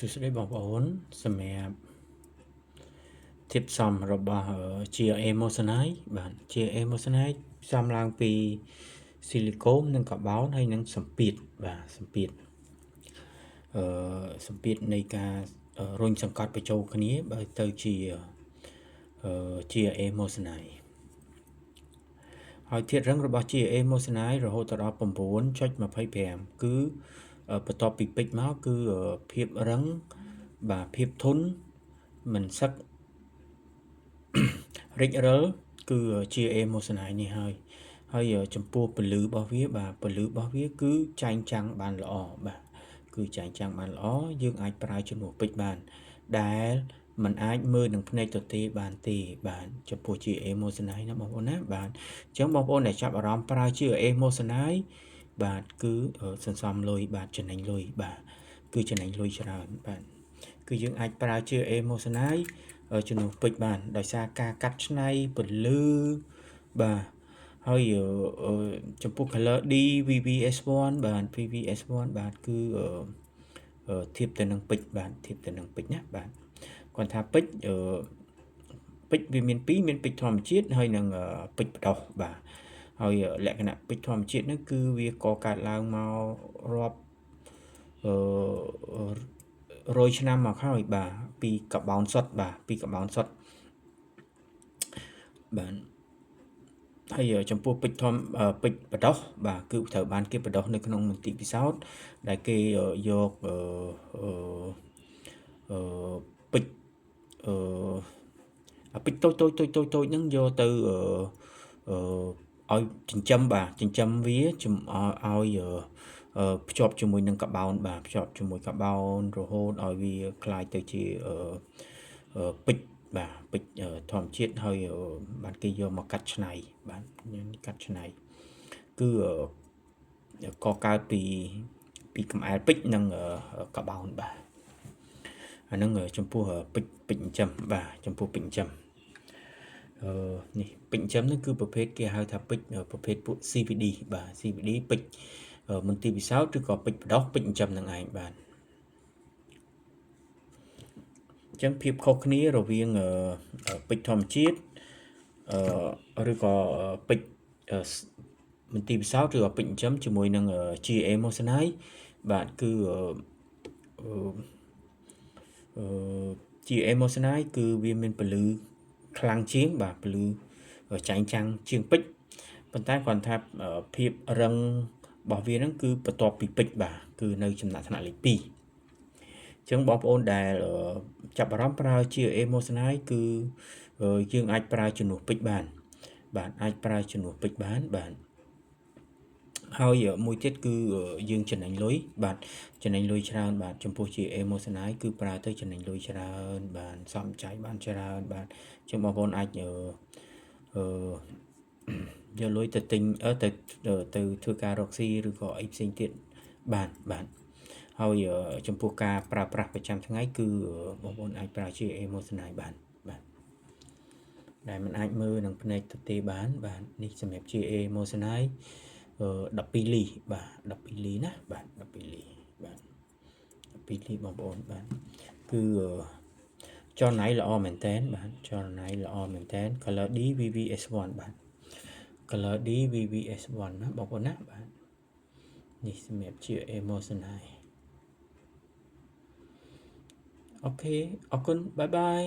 សួស្តីបងប្អូនសម្រាប់ធាតុផ្សំរបស់ GLA Moissanite បាទ GLA Moissanite ផ្សំឡើងពីស៊ីលីកូននិងកាបូនហើយនិងសម្ពាធបាទសម្ពាធនៃការរុញសង្កត់បញ្ចូលគ្នាបើទៅជា GLA Moissanite ហើយធាតុរឹងរបស់ GLA Moissanite រហូតដល់ 9.25 គឺបន្ទាប់ពីពេចមកគឺភាពរឹងបាទភាពធន់មិនសឹករិចរិលគឺ GLA Moissanite នេះហើយចំពោះពលឺរបស់វាបាទពលឺរបស់វាគឺចែងចាំងបានល្អបាទគឺចែងចាំងបានល្អយើងអាចប្រើជំនួសពេជ្របានដែលมันអាចមើលនឹងភ្នែកទទេបានទេបាទចំពោះ GLA Moissanite ណាបងប្អូនណាបាទអញ្ចឹងបងប្អូនដែលចាប់អារម្មណ៍ប្រើ GLA Moissanite បាទគឺសន្សំលុយបាទចំណេញលុយបាទគឺចំណេញលុយច្រើនបាទគឺយើងអាចប្រើ GLA Moissanite ជំនួសពេជ្របានដោយសារការកាត់ឆ្នៃពលឺបាទហើយចំពោះ color D VVS1 បាទ VVS1 បាទគឺធៀបទៅនឹងពេជ្របាទធៀបទៅនឹងពេជ្រណាបាទគាត់ថាពេជ្រវាមាន2មានពេជ្រធម្មជាតិហើយនិងពេជ្របដោះបាទហើយលក្ខណៈពេជ្រធម្មជាតិហ្នឹងគឺវាកកើតឡើងមករាប់100ឆ្នាំមកហើយបាទពីកាបូនសុទ្ធបាទពីកាបូនសុទ្ធបាទហើយចំពោះពេជ្រធម្មពេជ្របដោះបាទគឺត្រូវបានគេបដោះនៅក្នុងមន្ទីរពិសោធន៍ដែលគេយកពេជ្រពេជ្រតូចហ្នឹងយកទៅឲ្យចិញ្ចឹមបាទចិញ្ចឹមវាឲ្យភ្ជាប់ជាមួយនឹងកាបូនបាទភ្ជាប់ជាមួយកាបូនរហូតឲ្យវាคล้ายទៅជាពេជ្របាទពេជ្រធម្មជាតិហើយបានគេយកមកកាត់ឆ្នៃបាទកាត់ឆ្នៃគឺកកើតពីកំអែលពេជ្រនិងកាបូនបាទអាហ្នឹងចំពោះពេជ្រចិញ្ចឹមបាទចំពោះពេជ្រចិញ្ចឹមនេះពេជ្រចិញ្ចឹមនេះគឺប្រភេទគេហៅថាពេជ្រប្រភេទពួក CVD បាទ CVD ពេជ្រមន្ទីរពិសោធន៍ឬក៏ពេជ្របដោះពេជ្រចិញ្ចឹមនឹងឯងបាទអញ្ចឹងភាពខុសគ្នារវាងពេជ្រធម្មជាតិឬក៏ពេជ្រមន្ទីរពិសោធន៍ឬក៏ពេជ្រចិញ្ចឹមជាមួយនឹង GLA Moissanite បាទគឺ GLA Moissanite គឺវាមានពលឺខ្លាំងជាងបាទពលឺចែងចាំងជាងពេជ្រប៉ុន្តែគាត់ថាភាពរឹងរបស់វាហ្នឹងគឺបន្ទាប់ពីពេជ្របាទគឺនៅចំណាត់ថ្នាក់លេខ2អញ្ចឹងបងប្អូនដែលចាប់អារម្មណ៍ប្រើ GLA Moissanite គឺយើងអាចប្រើជំនួសពេជ្របានបាទអាចប្រើជំនួសពេជ្របានបាទហើយមួយទៀតគឺយើងចំណេញលុយបាទចំណេញលុយច្រើនបាទចំពោះ GLA Moissanite គឺប្រើទៅចំណេញលុយច្រើនបាទសំចៃបានច្រើនបាទអញ្ចឹងបងប្អូនអាចយកលុយទៅទិញទៅធ្វើការរកស៊ីឬក៏អីផ្សេងទៀតបាទហើយចំពោះការប្រើប្រាស់ប្រចាំថ្ងៃគឺបងប្អូនអាចប្រើ GLA Moissanite បានបាទដែលมันអាចមើលនឹងភ្នែកទទេបានបាទនេះសម្រាប់ GLA Moissanite 12លីបាទ12លីណាបាទ12លីបាទ12លីបងប្អូនបាទគឺចរណៃល្អមែនតើបាទចរណៃល្អមែនតើ color D VVS1 បាទ color D VVS1 ណាបងប្អូនណាបាទនេះសម្រាប់ GLA Moissanite អូខេអរគុណបាយបាយ